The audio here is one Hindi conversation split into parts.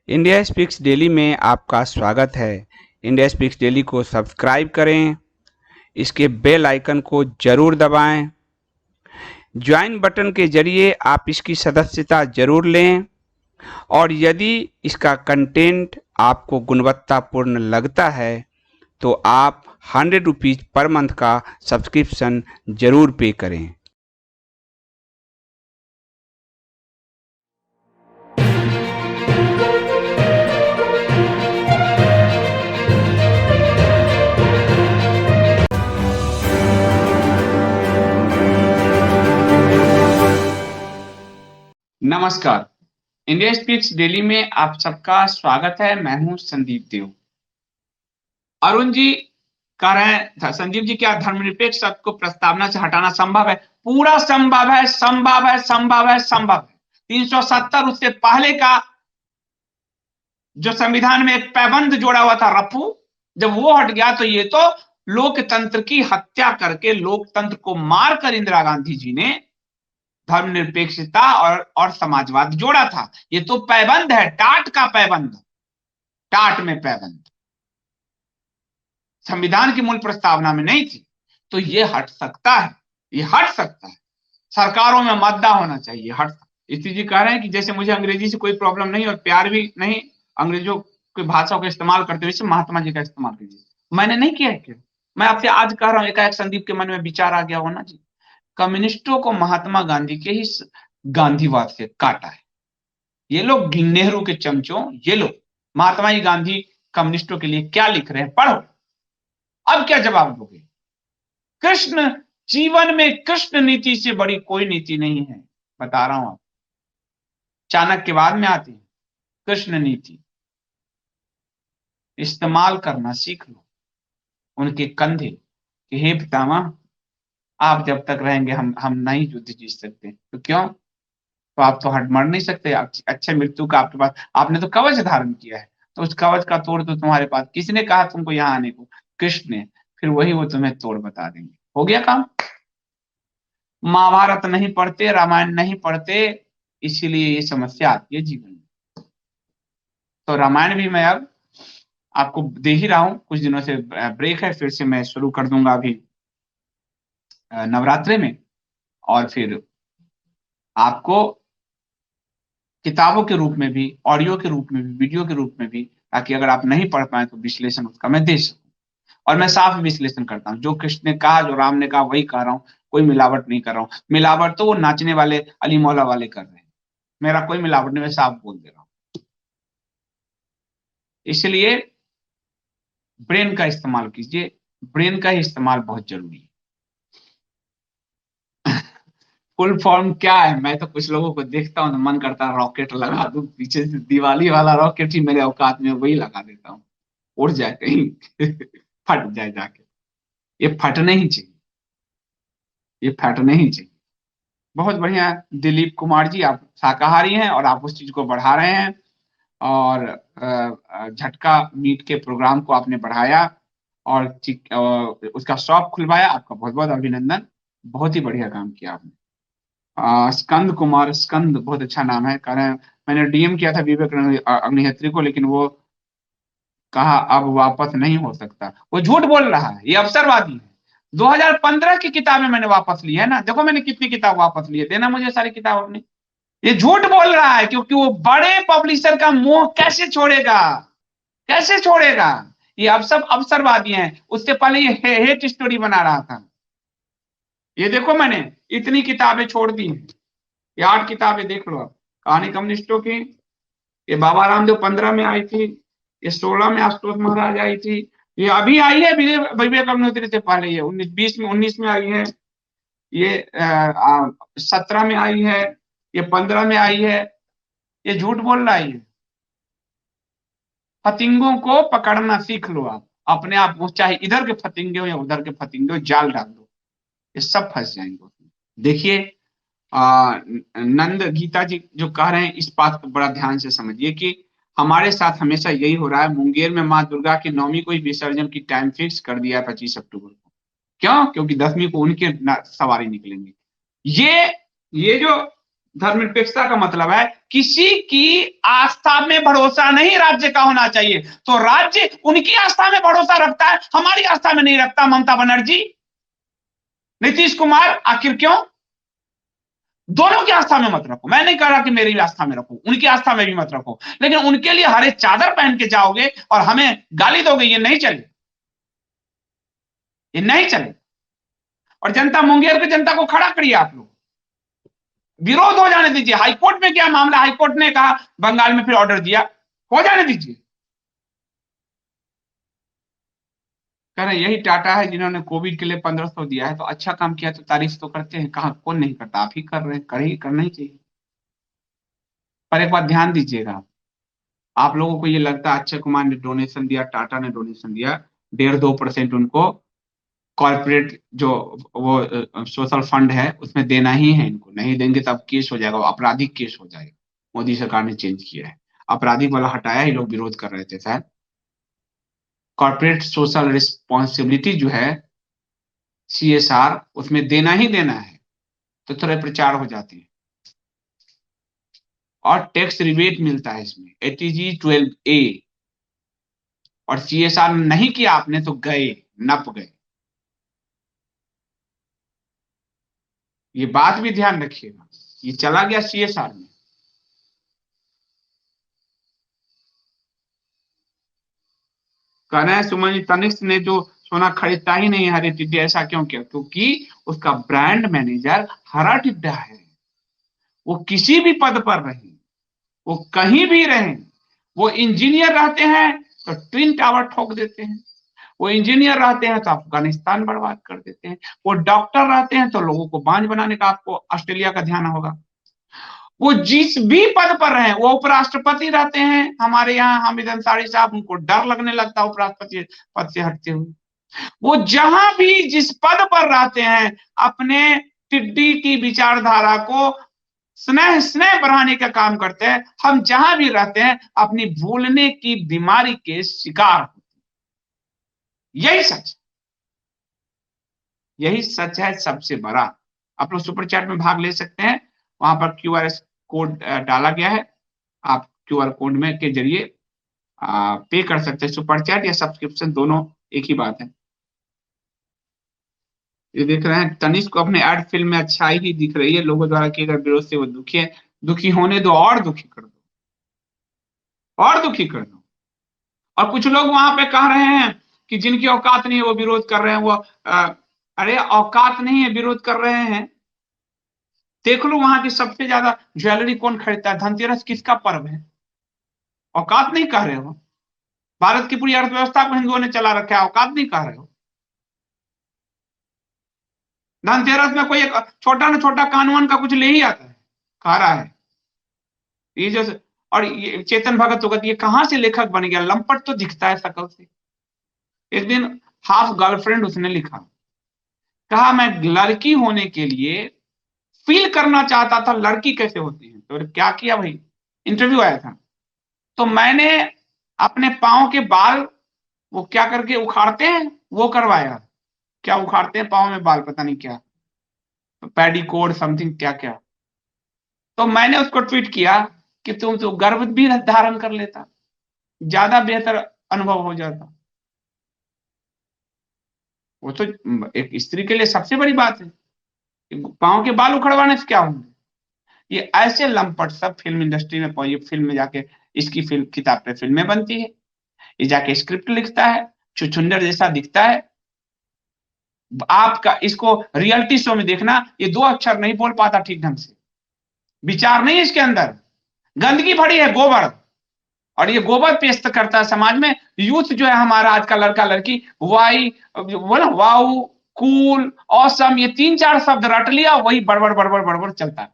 इंडिया स्पीक्स डेली में आपका स्वागत है। इंडिया स्पीक्स डेली को सब्सक्राइब करें, इसके बेल आइकन को जरूर दबाएं। ज्वाइन बटन के जरिए आप इसकी सदस्यता जरूर लें और यदि इसका कंटेंट आपको गुणवत्तापूर्ण लगता है तो आप 100 रुपीज़ पर मंथ का सब्सक्रिप्शन जरूर पे करें। नमस्कार, इंडिया स्पीक्स डेली में आप सबका स्वागत है। मैं हूं संदीप देव। अरुण जी कह रहे हैं, संदीप जी, क्या धर्मनिरपेक्ष शब्द को प्रस्तावना से हटाना संभव है? पूरा संभव है, संभव है, संभव है, संभव है। 370 उससे पहले का जो संविधान में एक पैबंद जोड़ा हुआ था रफू, जब वो हट गया तो ये तो लोकतंत्र की हत्या करके, लोकतंत्र को मारकर इंदिरा गांधी जी ने धर्मनिरपेक्षता और समाजवाद जोड़ा था। ये तो पैबंद है, टाट का पैबंद, टाट में पैबंद, संविधान की मूल प्रस्तावना में नहीं थी। तो ये हट सकता है, ये हट सकता है। सरकारों में मद्दा होना चाहिए, हट सकता। इसी जी कह रहे हैं कि जैसे मुझे अंग्रेजी से कोई प्रॉब्लम नहीं और प्यार भी नहीं, अंग्रेजों की भाषा का इस्तेमाल करते हुए महात्मा जी का इस्तेमाल कीजिए। मैंने नहीं किया है क्या? मैं आपसे आज कह रहा हूं, एकाएक संदीप के मन में विचार आ गया होना जी। कम्युनिस्टों को महात्मा गांधी के ही गांधीवाद से काटा है। ये लोग नेहरू के चमचों, ये लोग महात्मा जी गांधी कम्युनिस्टों के लिए क्या लिख रहे हैं पढ़ो। अब क्या जवाब दोगे? कृष्ण, जीवन में कृष्ण नीति से बड़ी कोई नीति नहीं है, बता रहा हूं। आप चाणक्य के बाद में आती है कृष्ण नीति। इस्तेमाल करना सीख लो उनके कंधे कि हे पितामह, आप जब तक रहेंगे हम नहीं युद्ध जीत सकते। तो क्यों? तो आप तो हट मर नहीं सकते। अच्छे मृत्यु का आपके पास, आपने तो कवच धारण किया है, तो उस कवच का तोड़ तो तुम्हारे पास, किसने कहा तुमको यहाँ आने को? कृष्ण ने। फिर वही वो तुम्हें तोड़ बता देंगे। हो गया काम। महाभारत नहीं पढ़ते, रामायण नहीं पढ़ते, इसीलिए ये समस्या आती है जीवन में। तो रामायण भी मैं अब आपको दे ही रहा हूं, कुछ दिनों से ब्रेक है, फिर से मैं शुरू कर दूंगा अभी नवरात्रे में। और फिर आपको किताबों के रूप में भी, ऑडियो के रूप में भी, वीडियो के रूप में भी, ताकि अगर आप नहीं पढ़ पाए तो विश्लेषण उसका मैं दे सकूं। और मैं साफ विश्लेषण करता हूं, जो कृष्ण ने कहा, जो राम ने कहा, वही कह रहा हूं। कोई मिलावट नहीं कर रहा हूं। मिलावट तो वो नाचने वाले अली मौला वाले कर रहे हैं, मेरा कोई मिलावट नहीं, मैं साफ बोल दे रहा हूं। इसलिए ब्रेन का इस्तेमाल कीजिए, ब्रेन का ही इस्तेमाल बहुत जरूरी है। फुल फॉर्म क्या है? मैं तो कुछ लोगों को देखता हूँ तो मन करता है रॉकेट लगा दूं पीछे से, दिवाली वाला रॉकेट ही मेरे औकात में, वही लगा देता हूँ, उड़ जाए कहीं फट जाए जाके। ये फटने ही चाहिए, ये फटने ही चाहिए। बहुत बढ़िया दिलीप कुमार जी, आप शाकाहारी हैं और आप उस चीज को बढ़ा रहे हैं। और झटका मीट के प्रोग्राम को आपने बढ़ाया और उसका शॉप खुलवाया। आपका बहुत बहुत अभिनंदन, बहुत ही बढ़िया काम किया आपने। स्कंद कुमार, स्कंद बहुत अच्छा नाम है। कह रहे हैं मैंने डीएम किया था विवेक अग्निहोत्री को, लेकिन वो कहा अब वापस नहीं हो सकता। वो झूठ बोल रहा है, ये अवसरवादी है। 2015 की किताबें मैंने वापस ली है ना, देखो मैंने कितनी किताब वापस ली है, देना मुझे सारी किताब अपनी। ये झूठ बोल रहा है क्योंकि वो बड़े पब्लिशर का मोह कैसे छोड़ेगा, कैसे छोड़ेगा? ये अब सब अवसरवादी हैं। उससे पहले ये हेट स्टोरी बना रहा था। ये देखो मैंने इतनी किताबें छोड़ दी हैं। ये 8 किताबें देख लो आप, कहानी कम्युनिस्टों की। ये बाबा रामदेव 15 में आई थी, ये 16 में आशुतोष महाराज आई थी, ये अभी आई है विवेक अग्निहोत्री से पहले, ये 19 में 19 में आई है, ये 17 में आई है, ये 15 में आई है। ये झूठ बोल रहा है। ये फतिंगों को पकड़ना सीख लो आप अपने आप, वो चाहे इधर के फतिंगे हो या उधर के फतिंगे हो, जाल डाल दो, ये सब फंस जाएंगे। देखिए नंद गीता जी जो कह रहे हैं, इस बात को बड़ा ध्यान से समझिए कि हमारे साथ हमेशा यही हो रहा है। मुंगेर में माँ दुर्गा की नवमी को ही विसर्जन की टाइम फिक्स कर दिया है 25 अक्टूबर को। क्यों? क्योंकि 10वीं को उनके सवारी निकलेंगे। ये जो धर्मनिरपेक्षता का मतलब है किसी की आस्था में भरोसा नहीं राज्य का होना चाहिए। तो राज्य उनकी आस्था में भरोसा रखता है, हमारी आस्था में नहीं रखता। ममता बनर्जी, नीतीश कुमार, आखिर क्यों? दोनों की आस्था में मत रखो। मैं नहीं कह रहा कि मेरी आस्था में रखो, उनकी आस्था में भी मत रखो, लेकिन उनके लिए हरे चादर पहन के जाओगे और हमें गाली दोगे, ये नहीं चले, ये नहीं चले। और जनता, मुंगेर की जनता को खड़ा करिए आप लोग, विरोध हो जाने दीजिए। हाईकोर्ट में क्या मामला, हाईकोर्ट ने कहा, बंगाल में फिर ऑर्डर दिया, हो जाने दीजिए। कह रहे यही टाटा है जिन्होंने कोविड के लिए 1500 दिया है, तो अच्छा काम किया तो तारीफ तो करते हैं, कहा कौन नहीं करता, आप ही कर रहे हैं, कर ही करना ही चाहिए। पर एक बात ध्यान दीजिएगा, आप लोगों को ये लगता है अक्षय कुमार ने डोनेशन दिया, टाटा ने डोनेशन दिया, 1.5-2% उनको कॉर्पोरेट जो वो सोशल फंड है उसमें देना ही है। इनको नहीं देंगे तब केस हो जाएगा, आपराधिक केस हो जाएगा। मोदी सरकार ने चेंज किया है, आपराधिक वाला हटाया, ही लोग विरोध कर रहे थे शायद। कॉर्पोरेट सोशल रिस्पॉन्सिबिलिटी जो है, CSR, उसमें देना ही देना है, तो थोड़े प्रचार हो जाते हैं। और टैक्स रिबेट मिलता है इसमें, ATG 12A। और CSR नहीं किया आपने तो गए, नप गए। ये बात भी ध्यान रखिएगा, ये चला गया CSR में। कहना है सुमन जी, तनिष्क ने जो सोना खरीदता ही नहीं हरे टिड्डे, ऐसा क्यों किया? क्योंकि उसका ब्रांड मैनेजर हरा टिड्डा है। वो किसी भी पद पर रहे, वो कहीं भी रहे, वो इंजीनियर रहते हैं तो ट्विन टावर ठोक देते हैं, वो इंजीनियर रहते हैं तो अफगानिस्तान बर्बाद कर देते हैं, वो डॉक्टर रहते हैं तो लोगों को बांझ बनाने का, आपको ऑस्ट्रेलिया का ध्यान होगा। वो जिस भी पद पर रहे, वो उपराष्ट्रपति रहते हैं हमारे यहाँ हामिद अंसारी साहब, उनको डर लगने लगता है उपराष्ट्रपति पद से हटते हुए। वो जहां भी जिस पद पर रहते हैं, अपने टिड्डी की विचारधारा को स्नेह स्नेह बढ़ाने का काम करते हैं। हम जहां भी रहते हैं अपनी भूलने की बीमारी के शिकार होते हैं। यही सच, यही सच है सबसे बड़ा। आप लोग सुपर चैट में भाग ले सकते हैं, वहां पर QR कोड डाला गया है, आप QR कोड में के जरिए पे कर सकते हैं। सुपर चैट या सब्सक्रिप्शन दोनों एक ही बात है। ये देख रहे हैं, तनिष्क को अपने एड फिल्म में अच्छाई ही दिख रही है, लोगों द्वारा किए गए विरोध से वो दुखी है। दुखी होने दो, और दुखी कर दो, और दुखी कर दो। और कुछ लोग वहां पे कह रहे हैं कि जिनकी औकात नहीं है वो विरोध कर रहे हैं, वो अरे औकात नहीं है, विरोध कर रहे हैं। देख लो वहां की सबसे ज्यादा ज्वेलरी कौन खरीदता है, धनतेरस किसका पर्व है? औकात नहीं कह रहे हो? भारत की पूरी अर्थव्यवस्था को हिंदुओं ने चला रखा है, औकात नहीं कह रहे हो? धनतेरस में कोई एक छोटा ना छोटा कानून का कुछ ले ही आता है, कह रहा है ये जैसे। और ये चेतन भगत तो ये कहां से लेखक बन गया, लंपट तो दिखता है शकल से। एक दिन हाफ गर्लफ्रेंड उसने लिखा, कहा मैं लड़की होने के लिए फील करना चाहता था लड़की कैसे होती है। तो क्या किया भाई, इंटरव्यू आया था, तो मैंने अपने पाँव के बाल वो क्या करके उखाड़ते हैं वो करवाया। क्या उखाड़ते हैं पाँव में बाल, पता नहीं क्या, पैडीकोड समथिंग क्या क्या। तो मैंने उसको ट्वीट किया कि तुम तो गर्भ भी धारण कर लेता, ज्यादा बेहतर अनुभव हो जाता। वो तो एक स्त्री के लिए सबसे बड़ी बात है, पाँव के बाल उखड़वाने से क्या होंगे। ये ऐसे लंपट सब फिल्म इंडस्ट्री में, ये फिल्म में जाके इसकी फिल्म किताब पे फिल्में बनती है, ये जाके स्क्रिप्ट लिखता है, छुछुंदर जैसा दिखता है। आपका इसको रियलिटी शो में देखना, ये दो अक्षर नहीं बोल पाता ठीक ढंग से, विचार नहीं है इसके अंदर, गंदगी भरी है, गोबर। और ये गोबर पेस्ट करता है समाज में। यूथ जो है हमारा आज का लड़का लड़की, वाई बोला वाऊ, कूल, ऑसम, ये 3-4 शब्द रट लिया, वही बड़बड़ बड़बड़ बड़बड़ चलता है।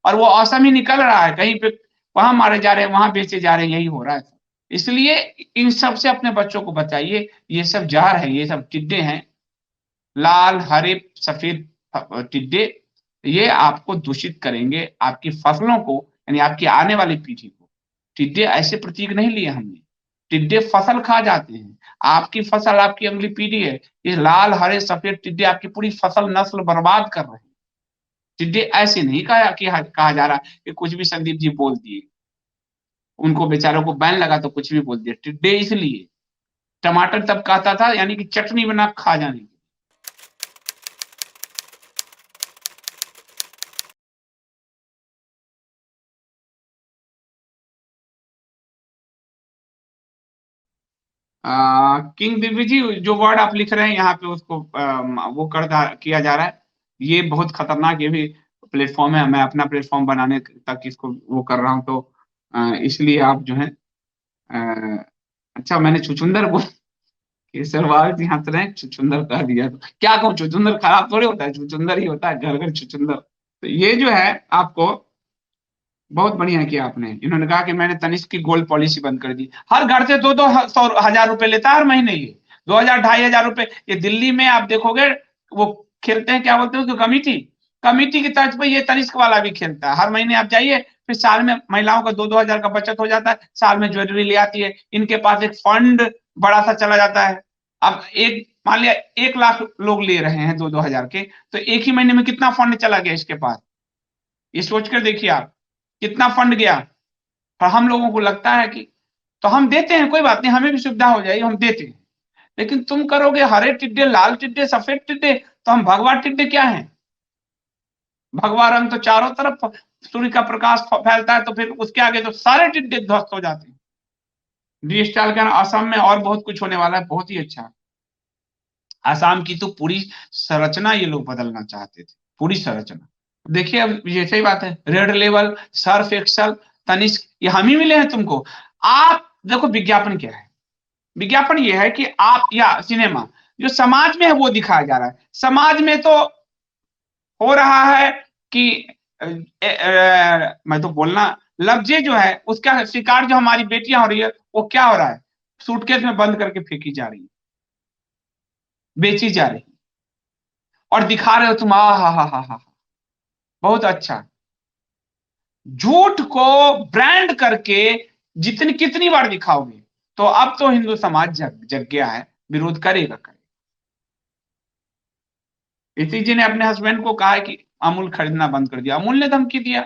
और वो औसम ही निकल रहा है, कहीं पे वहां मारे जा रहे हैं, वहां बेचे जा रहे हैं, यही हो रहा है। इसलिए इन सब से अपने बच्चों को बताइए, ये सब जार है, ये सब टिड्डे हैं, लाल हरे सफेद टिड्डे। ये आपको दूषित करेंगे, आपकी फसलों को, यानी आपकी आने वाली पीढ़ी को। टिड्डे ऐसे प्रतीक नहीं लिए हमने, टिड्डे फसल खा जाते हैं, आपकी फसल आपकी अगली पीढ़ी है। ये लाल हरे सफेद टिड्डे आपकी पूरी फसल नस्ल बर्बाद कर रहे हैं। टिड्डे ऐसे नहीं कहा जा रहा कि कुछ भी संदीप जी बोल दिए, उनको बेचारों को बैन लगा तो कुछ भी बोल दिया। टिड्डे इसलिए, टमाटर तब कहता था यानी कि चटनी बना खा जाने। किंग दिव्य जी, जो वर्ड आप लिख रहे हैं यहाँ पे उसको वो किया जा रहा है। ये बहुत खतरनाक, ये भी प्लेटफॉर्म है, मैं अपना प्लेटफॉर्म बनाने तक इसको वो कर रहा हूँ, तो इसलिए आप जो है अच्छा, मैंने छुछुंदर बोल केसरवाल जी हंस रहे हैं, छुछुंदर कह दिया तो क्या कहूँ, छुछुंदर खराब थोड़ी होता है, छुछुंदर ही होता है, घर घर छुछुंदर। तो ये जो है आपको बहुत बढ़िया किया आपने। इन्होंने कहा कि मैंने तनिष्क की गोल्ड पॉलिसी बंद कर दी, हर घर से 2-2 हजार रुपए लेता है हर महीने, ये 2,000-2,500 रुपए। ये दिल्ली में आप देखोगे वो खेलते हैं, क्या बोलते हैं उसको, कमिटी, कमिटी की तर्ज पर ये तनिष्क वाला भी खेलता है। हर महीने आप जाइए, फिर साल में महिलाओं का 2-2 हजार का बचत हो जाता है, साल में ज्वेलरी ले आती है, इनके पास एक फंड बड़ा सा चला जाता है। अब एक मान लिया 1 लाख लोग ले रहे हैं 2-2 हजार के, तो एक ही महीने में कितना फंड चला गया इसके पास, ये सोच कर देखिए आप, कितना फंड गया। और हम लोगों को लगता है कि तो हम देते हैं, कोई बात नहीं, हमें भी सुविधा हो जाएगी, हम देते हैं। लेकिन तुम करोगे हरे टिड्डे, लाल टिड्डे, सफेद टिड्डे, तो हम भगवा टिड्डे क्या है? भगवा रंग तो चारों तरफ सूर्य का प्रकाश फैलता है, तो फिर उसके आगे तो सारे टिड्डे ध्वस्त हो जाते हैं। डिजिटल का असम में और बहुत कुछ होने वाला है, बहुत ही अच्छा। असम की तो पूरी संरचना ये लोग बदलना चाहते थे, पूरी संरचना। देखिए अब ये सही बात है, रेड लेवल, सर्फ एक्सल, तनिष्क, ये हम ही मिले हैं तुमको। आप देखो विज्ञापन क्या है, विज्ञापन ये है कि आप, या सिनेमा जो समाज में है वो दिखाया जा रहा है। समाज में तो हो रहा है कि मैं तो बोलना, लफ्जे जो है उसका शिकार जो हमारी बेटियां हो रही है, वो क्या हो रहा है, सूटकेस में बंद करके फेंकी जा रही है, बेची जा रही है, और दिखा रहे हो तुम, हा, बहुत अच्छा। झूठ को ब्रांड करके जितनी कितनी बार दिखाओगे, तो अब तो हिंदू समाज जग जग गया है, विरोध करेगा। इसी जी ने अपने हस्बैंड को कहा है कि अमूल खरीदना बंद कर दिया, अमूल ने धमकी दिया।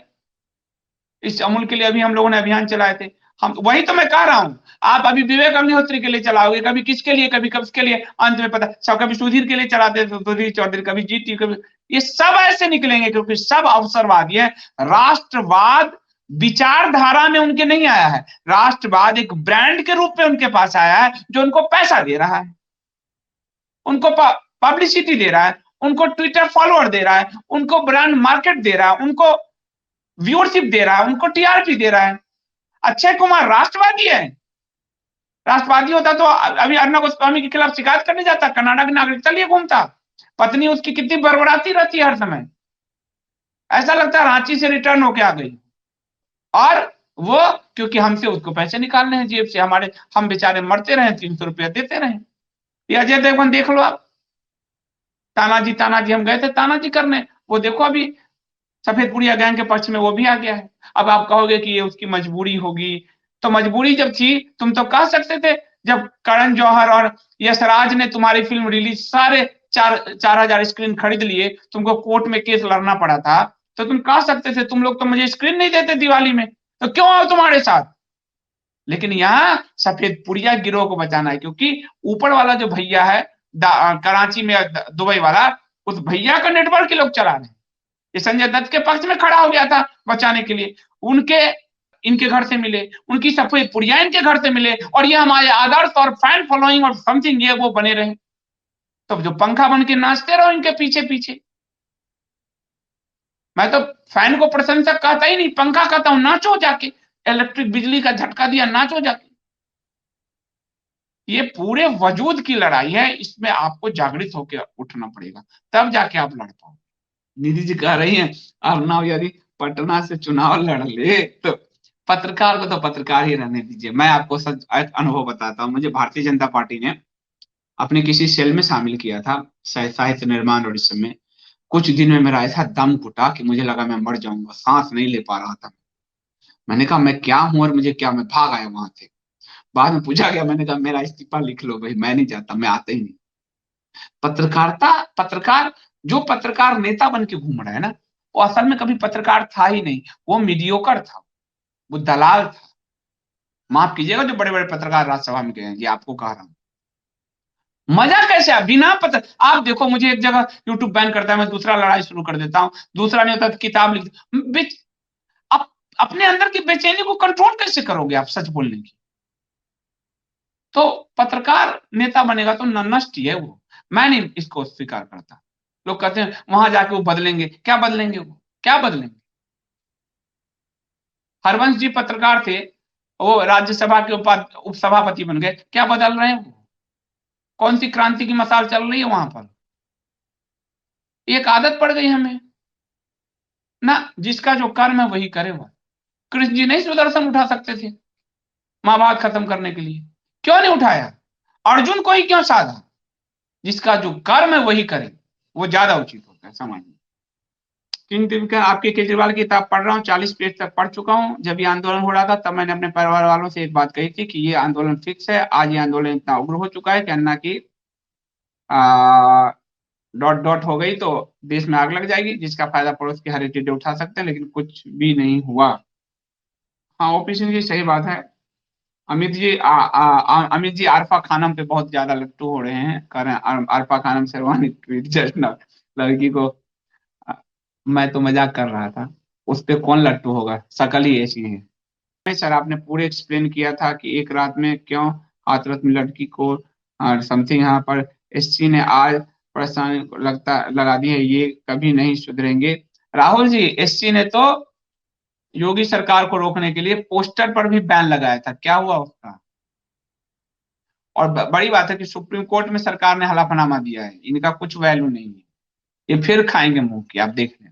इस अमूल के लिए अभी हम लोगों ने अभियान चलाए थे। हम वही तो मैं कह रहा हूं, आप अभी विवेक अग्निहोत्री के लिए चलाओगे, कभी किसके लिए, कभी किसके लिए, अंत में पता सब, कभी सुधीर के लिए चलाते थे, सुधीर चौधरी, कभी जीती, कभी, ये सब ऐसे निकलेंगे क्योंकि सब अवसरवादी है। राष्ट्रवाद विचारधारा में उनके नहीं आया है, राष्ट्रवाद एक ब्रांड के रूप में उनके पास आया है, जो उनको पैसा दे रहा है, उनको पब्लिसिटी दे रहा है, उनको ट्विटर फॉलोअर दे रहा है, उनको ब्रांड मार्केट दे रहा है, उनको व्यूअरशिप दे रहा है, उनको टीआरपी दे रहा है। अक्षय कुमार राष्ट्रवादी है, राष्ट्रवादी होता तो अभी अर्नब गोस्वामी के खिलाफ शिकायत करने जाता, कनाडा की नागरिकता लिए घूमता, पत्नी उसकी कितनी बड़बड़ाती रहती है हर समय, ऐसा लगता है रांची से रिटर्न होके आ गई। और वो क्योंकि हमसे उसको पैसे निकालने हैं जेब से, हमारे हम बेचारे मरते रहे, 300 रुपया देते रहे। ये अजय देवगन देख लो आप, तानाजी तानाजी, हम गए थे तानाजी करने, वो देखो अभी सफेद पुड़िया गैंग के पक्ष में वो भी आ गया है। अब आप कहोगे कि ये उसकी मजबूरी होगी, तो मजबूरी जब थी तुम तो कह सकते थे, जब करण जौहर और यशराज ने तुम्हारी फिल्म रिलीज, सारे 4,000 स्क्रीन खरीद लिए, तुमको कोर्ट में केस लड़ना पड़ा था, तो तुम कह सकते थे तुम लोग तो मुझे स्क्रीन नहीं देते दिवाली में, तो क्यों आओ तुम्हारे साथ। लेकिन यहाँ सफेद पुड़िया गिरोह को बचाना है, क्योंकि ऊपर वाला जो भैया है कराची में, दुबई वाला, उस भैया का नेटवर्क के लोग चला रहे हैं। ये संजय दत्त के पक्ष में खड़ा हो गया था बचाने के लिए, उनके इनके घर से मिले, उनकी सफेद पुड़िया इनके घर से मिले, और ये हमारे आदर्श और फैन फॉलोइंग और समथिंग ये वो बने रहे। तो जो पंखा बन के नाचते रहो इनके पीछे पीछे। मैं तो फैन को प्रशंसक कहता ही नहीं, पंखा कहता हूं, नाचो जाके, इलेक्ट्रिक बिजली का झटका दिया, नाचो जाके। ये पूरे वजूद की लड़ाई है, इसमें आपको जागृत होकर उठना पड़ेगा, तब जाके आप लड़ पाओ। निधि जी कह रही हैं अर्नब यदि पटना से चुनाव लड़ ले तो, पत्रकार को तो पत्रकार ही रहने दीजिए। मैं आपको सच एक अनुभव बताता हूँ, मुझे भारतीय जनता पार्टी ने अपने किसी सेल में शामिल किया था, साहित्य निर्माण और इस समय कुछ दिन में मेरा ऐसा दम घुटा कि मुझे लगा मैं मर जाऊंगा, सांस नहीं ले पा रहा था। मैंने कहा मैं क्या हूं और मुझे क्या, मैं भाग आया वहां से। बाद में पूछा गया, मैंने कहा मेरा इस्तीफा लिख लो भाई, मैं नहीं जाता, मैं आता ही नहीं। पत्रकारिता, पत्रकार जो पत्रकार नेता बन के घूम रहा है ना, वो असल में कभी पत्रकार था ही नहीं, वो मीडियोकर था, वो दलाल था। माफ कीजिएगा जो बड़े बड़े पत्रकार राज्यसभा में गए हैं, ये आपको कह रहा हूं। मजा कैसे है बिना पत्र, आप देखो मुझे एक जगह यूट्यूब बैन करता है, मैं दूसरा लड़ाई शुरू कर देता हूं, दूसरा नहीं होता तो किताब लिख, आप अपने अंदर की बेचैनी को कंट्रोल कैसे करोगे आप सच बोलने की? तो पत्रकार नेता बनेगा तो नष्ट ही है वो, मैं नहीं इसको स्वीकार करता। लोग कहते हैं वहां जाके वो बदलेंगे, क्या बदलेंगे, वो क्या बदलेंगे? हरवंश जी पत्रकार थे, वो राज्यसभा के उपसभापति बन गए, क्या बदल रहे हैं वो? कौन सी क्रांति की मसाल चल रही है वहां पर? एक आदत पड़ गई हमें ना, जिसका जो कर्म है वही करे। वह कृष्ण जी नहीं सुदर्शन उठा सकते थे महाभारत खत्म करने के लिए, क्यों नहीं उठाया? अर्जुन को ही क्यों साधा? जिसका जो कर्म है वही करे, वो ज्यादा उचित होता है समाज में। किंग दिनकर आपके केजरीवाल की किताब पढ़ रहा हूँ, 40 पेज तक पढ़ चुका हूँ। जब ये आंदोलन हो रहा था तब मैंने अपने परिवार वालों से एक बात कही थी कि ये आंदोलन फिक्स है। आज ये आंदोलन इतना उग्र हो चुका है कि अन्ना की डॉट डॉट हो गई तो देश में आग लग जाएगी, जिसका फायदा पड़ोस के हर टिड्डे उठा सकते हैं, लेकिन कुछ भी नहीं हुआ। हाँ ओपी सिंह जी सही बात है। अमित जी अमित जी आरफा खानम पे बहुत ज्यादा लट्टू हो रहे हैं, कह रहे हैं आरफा खानम शेरवानी ट्वीट जस्ट ना, लड़की को आ, मैं तो मजाक कर रहा था, उस पे कौन लट्टू होगा, शकल ही ऐसी है। नहीं सर, आपने पूरे एक्सप्लेन किया था कि एक रात में क्यों हाथरस में लड़की को समथिंग यहाँ पर एससी ने आज परेशानी लगता लगा दी है, ये कभी नहीं सुधरेंगे। राहुल जी, एससी ने तो योगी सरकार को रोकने के लिए पोस्टर पर भी बैन लगाया था, क्या हुआ उसका? और बड़ी बात है कि सुप्रीम कोर्ट में सरकार ने हलफनामा दिया है, इनका कुछ वैल्यू नहीं है, ये फिर खाएंगे मुंह की, आप देख लें।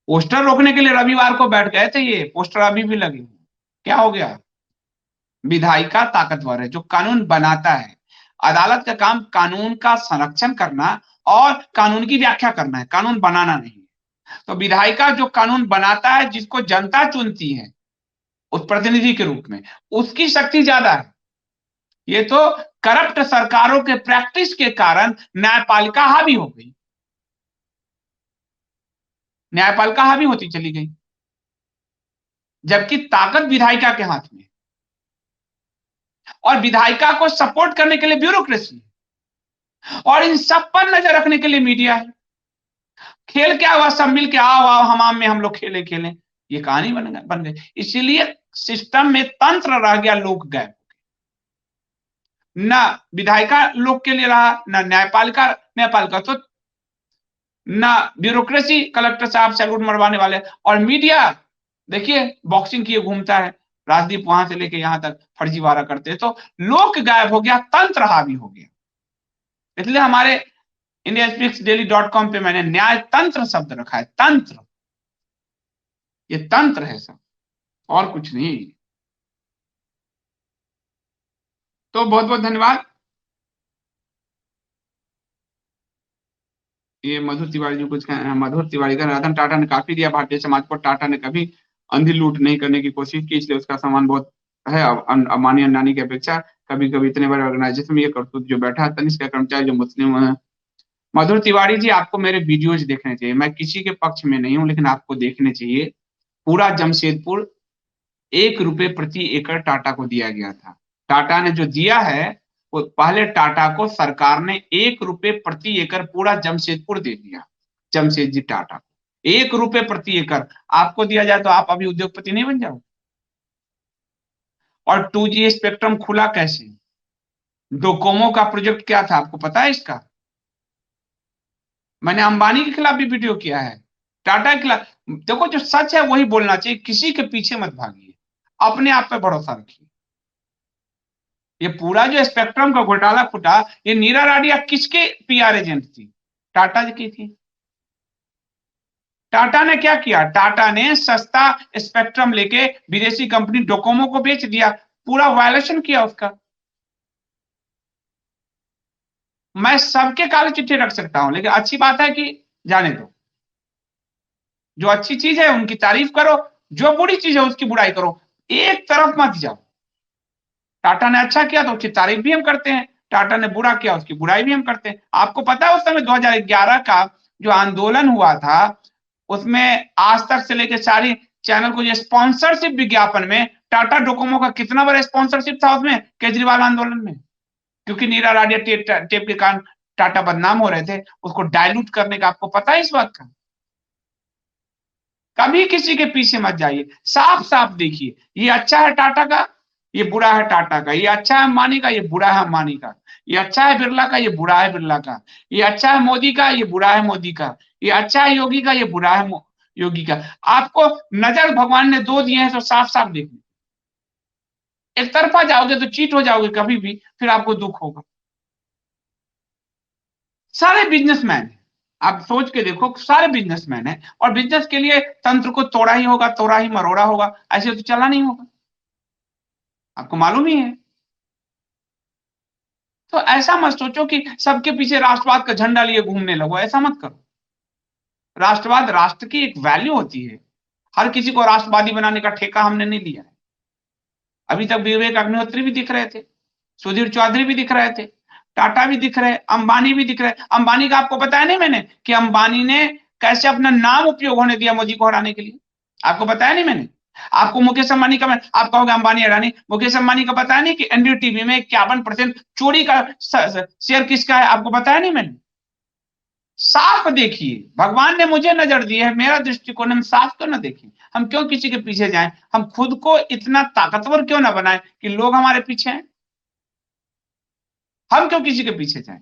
पोस्टर रोकने के लिए रविवार को बैठ गए थे, ये पोस्टर अभी भी लगे हुए, क्या हो गया? विधायिका ताकतवर है, जो कानून बनाता है। अदालत का काम कानून का संरक्षण करना और कानून की व्याख्या करना है, कानून बनाना नहीं। तो विधायिका जो कानून बनाता है, जिसको जनता चुनती है उस प्रतिनिधि के रूप में, उसकी शक्ति ज्यादा है। ये तो करप्ट सरकारों के प्रैक्टिस के कारण न्यायपालिका हावी हो गई, न्यायपालिका हावी होती चली गई, जबकि ताकत विधायिका के हाथ में, और विधायिका को सपोर्ट करने के लिए ब्यूरोक्रेसी, और इन सब पर नजर रखने के लिए मीडिया है। खेल क्या हुआ, सब मिल के आओ आओ हमाम में हम लोग खेले खेले, ये कहानी बन गई। इसीलिए सिस्टम में तंत्र रह गया, लोग गए, ना विधायिका लोग के लिए रहा, ना न्यायपालिका, न्यायपालिका तो ना ब्यूरोक्रेसी, कलेक्टर साहब सैल्यूट मरवाने वाले, और मीडिया देखिए बॉक्सिंग किए घूमता है, राजदीप वहां से लेके यहां तक फर्जीवाड़ा करते हैं, तो लोक गायब हो गया, तंत्र हावी हो गया। इसलिए हमारे indianspeaksdaily.com पे मैंने न्याय तंत्र शब्द रखा है, तंत्र, ये तंत्र है सब, और कुछ नहीं। तो बहुत बहुत धन्यवाद। ये मधुर तिवारी जी कुछ मधुर तिवारी का, रतन टाटा ने काफी दिया भारतीय समाज को, टाटा ने कभी अंधी लूट नहीं करने की कोशिश की, इसलिए उसका सम्मान बहुत है अंबानी अंडानी की अपेक्षा। कभी कभी इतने बड़े ऑर्गेनाइजेशन में ये करतूत जो बैठा है, तनिष्क का कर्मचारी जो मुस्लिम है। मधुर तिवारी जी, आपको मेरे वीडियोज देखने चाहिए, मैं किसी के पक्ष में नहीं हूं, लेकिन आपको देखने चाहिए। पूरा जमशेदपुर 1 रुपए प्रति एकड़ टाटा को दिया गया था। टाटा ने जो दिया है, वो पहले टाटा को सरकार ने 1 रुपए प्रति एकड़ पूरा जमशेदपुर दे दिया, जमशेद जी टाटा को 1 रुपए प्रति एकड़ आपको दिया जाए तो आप अभी उद्योगपति नहीं बन जाओ? और 2G स्पेक्ट्रम खुला कैसे? डोकोमो का प्रोजेक्ट क्या था, आपको पता है इसका? मैंने अंबानी के खिलाफ भी वीडियो किया है, टाटा के खिलाफ। देखो जो सच है वही बोलना चाहिए, किसी के पीछे मत भागिए, अपने आप पे भरोसा रखिए। ये पूरा जो स्पेक्ट्रम का घोटाला फूटा, ये नीरा राडिया किसके पीआर एजेंट थी? टाटा जी की थी। टाटा ने क्या किया? टाटा ने सस्ता स्पेक्ट्रम लेके विदेशी कंपनी डोकोमो को बेच दिया, पूरा वायलेशन किया उसका। मैं सबके काले चिट्ठे रख सकता हूं, लेकिन अच्छी बात है कि जाने दो, जो अच्छी चीज है उनकी तारीफ करो, जो बुरी चीज है उसकी बुराई करो, एक तरफ मत जाओ। टाटा ने अच्छा किया तो उसकी तारीफ भी हम करते हैं, टाटा ने बुरा किया उसकी बुराई भी हम करते हैं। आपको पता है उस समय 2011 का जो आंदोलन हुआ था, उसमें आज तक से लेकर सारी चैनल को जो स्पॉन्सरशिप विज्ञापन में टाटा डोकोमो का कितना बड़ा स्पॉन्सरशिप था उसमें केजरीवाल आंदोलन में, क्योंकि नीरा राडिया टेप के कारण टाटा बदनाम हो रहे थे, उसको डायलूट करने का आपको पता है इस बात का। कभी किसी के पीछे मत जाइए, साफ साफ देखिए, ये अच्छा है टाटा का, ये बुरा है टाटा का, ये अच्छा है अंबानी का, ये बुरा है अंबानी का, ये अच्छा है बिरला का, ये बुरा है बिरला का, ये अच्छा है मोदी का, ये बुरा है मोदी का, ये अच्छा है योगी का, ये बुरा है योगी का। आपको नजर भगवान ने दो दिए हैं तो साफ साफ देखिए, एक तरफा जाओगे तो चीट हो जाओगे कभी भी, फिर आपको दुख होगा। सारे बिजनेसमैन हैं, आप सोच के देखो, सारे बिजनेसमैन हैं, और बिजनेस के लिए तंत्र को तोड़ा ही होगा, तोड़ा ही मरोड़ा होगा, ऐसे तो चला नहीं होगा, आपको मालूम ही है। तो ऐसा मत सोचो कि सबके पीछे राष्ट्रवाद का झंडा लिए घूमने लगो, ऐसा मत करो। राष्ट्रवाद राष्ट्र की एक वैल्यू होती है, हर किसी को राष्ट्रवादी बनाने का ठेका हमने नहीं लिया है। अभी तक विवेक अग्निहोत्री भी दिख रहे थे, सुधीर चौधरी भी दिख रहे थे, टाटा भी दिख रहे, अंबानी भी दिख रहे। अंबानी का आपको बताया नहीं मैंने कि अंबानी ने कैसे अपना नाम उपयोग होने दिया मोदी को हराने के लिए, आपको बताया नहीं मैंने। आपको मुकेश अंबानी का, आप कहोगे अंबानी अडानी, मुकेश अंबानी का बताया नहीं कि एनडीटीवी में 51% चोरी का शेयर किसका है, आपको बताया नहीं मैंने। साफ देखिए, भगवान ने मुझे नजर दी है, मेरा दृष्टिकोण, हम साफ तो ना देखें, हम क्यों किसी के पीछे जाएं, हम खुद को इतना ताकतवर क्यों ना बनाएं कि लोग हमारे पीछे हैं, हम क्यों किसी के पीछे जाएं।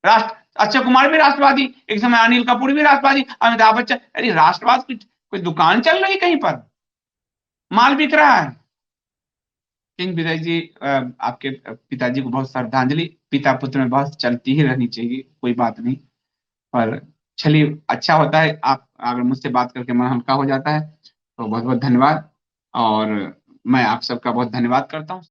राष्ट्र, अक्षय कुमार भी राष्ट्रवादी, एक समय अनिल कपूर भी राष्ट्रवादी, अमिताभ बच्चन, अरे राष्ट्रवाद की कोई दुकान चल रही कहीं पर, माल बिक रहा है। किंग विजय जी, आपके पिताजी को बहुत श्रद्धांजलि, पिता पुत्र में बहुत चलती ही रहनी चाहिए, कोई बात नहीं। पर चलिए, अच्छा होता है आप अगर मुझसे बात करके मन हल्का हो जाता है, तो बहुत बहुत धन्यवाद। और मैं आप सबका बहुत धन्यवाद करता हूँ।